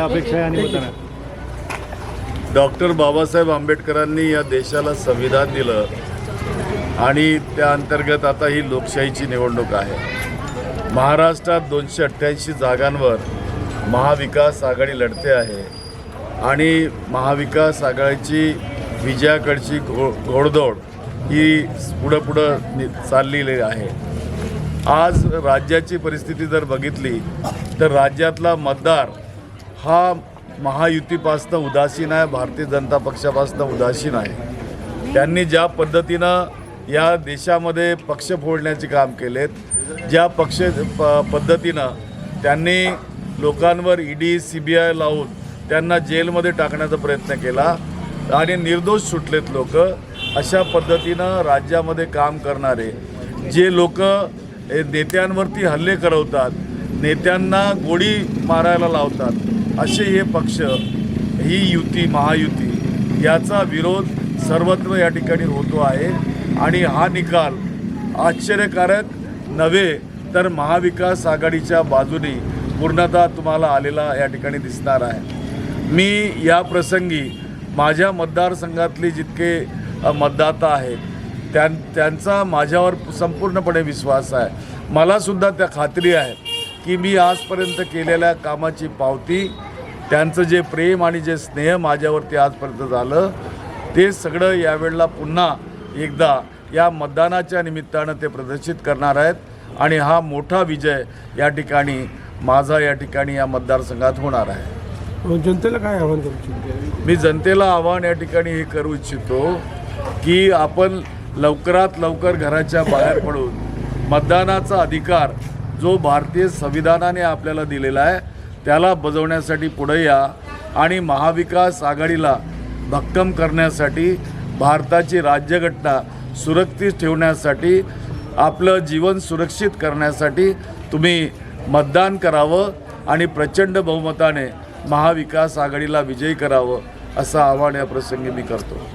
अपेक्षा आहे आणि मतदान डॉक्टर बाबासाहेब आंबेडकरांनी या देशाला संविधान दिलं आणि त्या अंतर्गत आता ही लोकशाहीची निवडणूक आहे। महाराष्ट्रात 288 जागांवर महाविकास आघाडी लढते आहे आणि महाविकास आघाडीची विजयाकडची घोडदौड ही पुढं चाललेली आहे। आज राज्याची परिस्थिती जर बघितली तर राज्यातला मतदार हा महायुतीपासून उदासीन आहे, भारतीय जनता पक्षापासून उदासीन आहे। त्यांनी ज्या पद्धतीनं या देशामध्ये पक्ष फोडण्याचे काम केलेत, ज्या पद्धतीनं त्यांनी लोकांवर ईडी CBI लावून त्यांना जेलमध्ये टाकण्याचा प्रयत्न केला आणि निर्दोष सुटलेत लोक, अशा पद्धतीनं राज्यामध्ये काम करणारे जे लोक नेत्यांवरती हल्ले करवतात, नेत्यांना गोळी मारायला लावतात, असे हे पक्ष, ही युती महायुती याचा विरोध सर्वत्र या ठिकाणी होतो आहे। आणि हा निकाल आश्चर्यकारक नव्हे तर महाविकास आघाडीच्या बाजूने पूर्णतः तुम्हाला आलेला या ठिकाणी दिसणार आहे। मी या प्रसंगी माझ्या मतदारसंघातले जितके मतदाता आहेत त्यांचा माझ्यावर संपूर्णपणे विश्वास आहे। मलासुद्धा त्या खात्री आहे की मी आजपर्यंत केलेल्या कामाची पावती, त्यांचं जे प्रेम आणि जे स्नेह माझ्यावरती आजपर्यंत झालं ते सगळं यावेळेला पुन्हा एकदा या मतदानाच्या निमित्तानं ते प्रदर्शित करणार आहेत आणि हा मोठा विजय या ठिकाणी माझा या ठिकाणी या मतदारसंघात होणार आहे। जनतेला काय आव्हान करू इच्छितो? मी जनतेला आव्हान या ठिकाणी हे करू इच्छितो की आपण लवकरात लवकर घराच्या बाहेर पडून मतदानाचा अधिकार जो भारतीय संविधानाने आपल्याला दिलेला आहे त्याला बजावण्यासाठी पुढे या आणि महाविकास आघाडीला भक्कम करण्यासाठी, भारताची राज्यघटना सुरक्षित ठेवण्यासाठी, आपलं जीवन सुरक्षित करण्यासाठी तुम्ही मतदान करावं आणि प्रचंड बहुमताने महाविकास आघाडीला विजयी करावं असं आवाहन या प्रसंगी मी करतो।